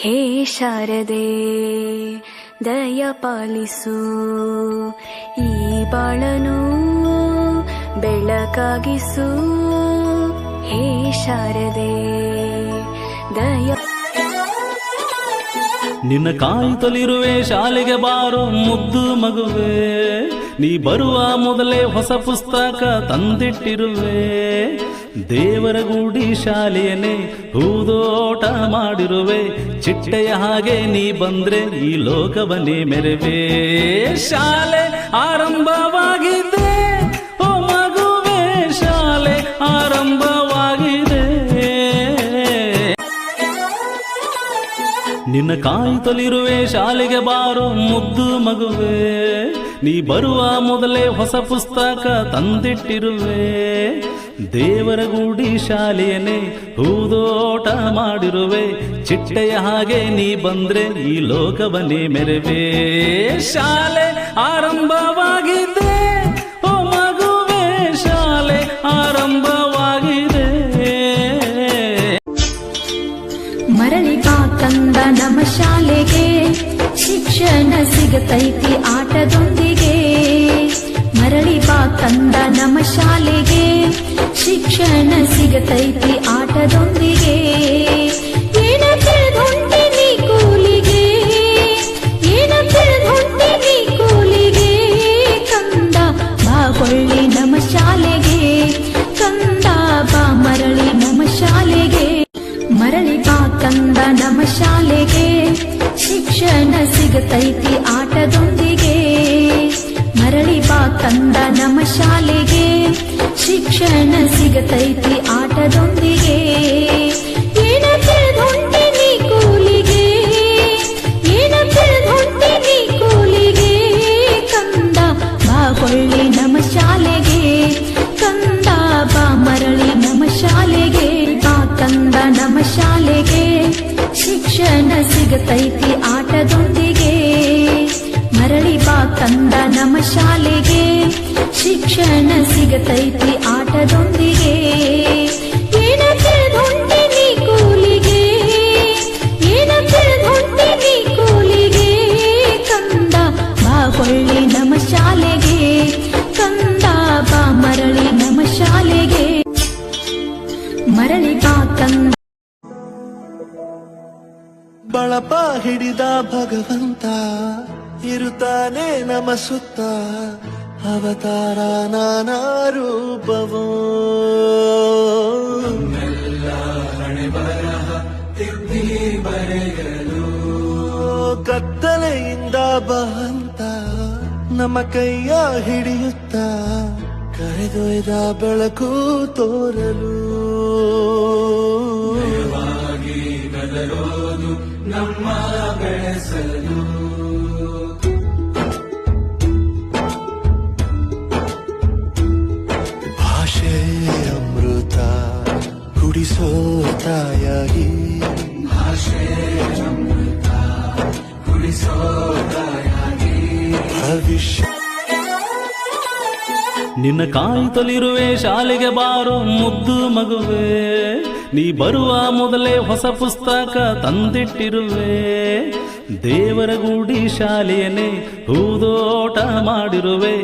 ಹೇ ಶಾರದೆ ದಯ ಪಾಲಿಸು, ಈ ಬಾಳನು ಬೆಳಕಾಗಿಸು. ಹೇ ಶಾರದೆ ದಯ. ನಿನ್ನ ಕಾಯುತ್ತಲಿರುವೆ ಶಾಲೆಗೆ ಬಾರೋ ಮುದ್ದು ಮಗುವೆ, ನೀ ಬರುವ ಮೊದಲೇ ಹೊಸ ಪುಸ್ತಕ ತಂದಿಟ್ಟಿರುವೆ. ದೇವರ ಗೂಡಿ ಶಾಲೆಯನ್ನೇ ಹೂದೋಟ ಮಾಡಿರುವೆ, ಚಿಟ್ಟೆಯ ಹಾಗೆ ನೀ ಬಂದ್ರೆ ಈ ಲೋಕವನ್ನೇ ಮೆರವೆ. ಶಾಲೆ ಆರಂಭವಾಗಿದೆ ಓ ಮಗುವೆ, ಶಾಲೆ ಆರಂಭವಾಗಿದೆ. ನಿನ್ನ ಕಾಯುತ್ತಲಿರುವೆ ಶಾಲೆಗೆ ಬಾರೋ ಮುದ್ದು ಮಗುವೆ, ನೀ ಬರುವ ಮೊದಲೇ ಹೊಸ ಪುಸ್ತಕ ತಂದಿಟ್ಟಿರುವೆ. ದೇವರ ಗೂಡಿ ಶಾಲೆಯನ್ನೇ ಹೂದೋಟ ಮಾಡಿರುವೆ, ಚಿಟ್ಟೆಯ ಹಾಗೆ ನೀ ಬಂದ್ರೆ ಈ ಲೋಕವನ್ನೇ ಮೆರವೆ. ಶಾಲೆ ಆರಂಭವಾಗಿದೆ ಓ ಮಗುವೆ, ಶಾಲೆ ಆರಂಭವಾಗಿದೆ. ಮರಳಿ ಬಾ ಕಂದ ನಮ್ಮ ಶಾಲೆಗೆ, ಶಿಕ್ಷಣ ಸಿಗತೈತಿ ಆಟದೊಂದಿಗೆ. ಮರಳಿ ಬಾ ಕಂದ ನಮ್ಮ ಶಾಲೆಗೆ, ಶಿಕ್ಷಣ ಸಿಗತೈತಿ ಆಟದೊಂದಿಗೆ. ಏನ ತಿಳಿದೊಂಟಿ ನೀ ಕೂಲಿಗೆ, ಏನ ತಿಳಿದೊಂಟಿ ನೀ ಕೂಲಿಗೆ. ಕಂದ ಬಾ ಹೊಳ್ಳಿ ನಮ್ಮ ಶಾಲೆಗೆ, ಕಂದ ಬಾ ಮರಳಿ ನಮ್ಮ ಶಾಲೆಗೆ. ಮರಳಿ ಬಾ ಕಂದ ನಮ್ಮ ಶಾಲೆಗೆ, ಶಿಕ್ಷಣ ಸಿಗತೈತಿ ಆಟದೊಂದಿಗೆ. ಮರಳಿ ಬಾ ಕಂದ ನಮ್ಮ ಶಾಲೆಗೆ, ಶಿಕ್ಷಣ ಸಿಗತೈತಿ ಆಟದೊಂದಿಗೆ. ಏನ ತಿಳಿದೊಂಟಿ ನೀ ಕೂಲಿಗೆ, ಏನ ತಿಳಿದೊಂಟಿ ನೀ ಕೂಲಿಗೆ. ಕಂದ ಬಾ ಹೊಳ್ಳಿ ನಮ್ಮ ಶಾಲೆಗೆ, ಕಂದ ಬಾ ಮರಳಿ ನಮ್ಮ ಶಾಲೆಗೆ. ಬಾ ಕಂದ ನಮ್ಮ ಶಾಲೆಗೆ, ಶಿಕ್ಷಣ ಸಿಗತೈತಿ ಆಟದೊಂದಿಗೆ. ಮರಳಿ ಬಾ ಕಂದ ನಮ್ಮ ಶಾಲೆಗೆ, ಶಿಕ್ಷಣ ಸಿಗತೈತಿ ಆಟದೊಂದಿಗೆ. ಏನ ತಿಳಿದೊಂಟಿ ನೀ ಕೂಲಿಗೆ, ಏನ ತಿಳಿದೊಂಟಿ ನೀ ಕೂಲಿಗೆ. ಕಂದ ಬಾ ಹೊಳ್ಳಿ ನಮ್ಮ ಶಾಲೆಗೆ, ಕಂದ ಬಾ ಮರಳಿ ನಮ್ಮ ಶಾಲೆಗೆ. ಮರಳಿ ಬಾ ಕಂದ. ಬಳಪ ಹಿಡಿದ ಭಗವಂತ ಇರುತ್ತಾನೆ ನಮ್ಮ ಸುತ್ತ, ಅವತಾರ ನಾನಾ ರೂಪವೋ. ಕತ್ತಲೆಯಿಂದ ಬಹಂತ ನಮ್ಮ ಕೈಯ ಹಿಡಿಯುತ್ತ, ಕರೆದೊಯ್ದ ಬೆಳಕು ತೋರಲು. ಬದಲೋದು ನಮ್ಮ ಬೆಳೆಸಲು. ಭಾಷೆ ಅಮೃತ ಕುಡಿಸೋ ತಾಯಾಗಿ, ಭಾಷೆ ಅಮೃತ ಕುಡಿಸೋ ತಾಯಾಗಿ. ಭವಿಷ್ಯ. ನಿನ್ನ ಕಾಯುತ್ತಲಿರುವೆ ಶಾಲೆಗೆ ಬಾರೋ ಮುದ್ದು ಮಗುವೆ, ನೀ ಬರುವ ಮೊದಲೇ ಹೊಸ ಪುಸ್ತಕ ತಂದಿಟ್ಟಿರುವೆ. ದೇವರ ಗೂಡಿ ಶಾಲೆಯನ್ನೇ ಹೂದೋಟ ಮಾಡಿರುವೆ.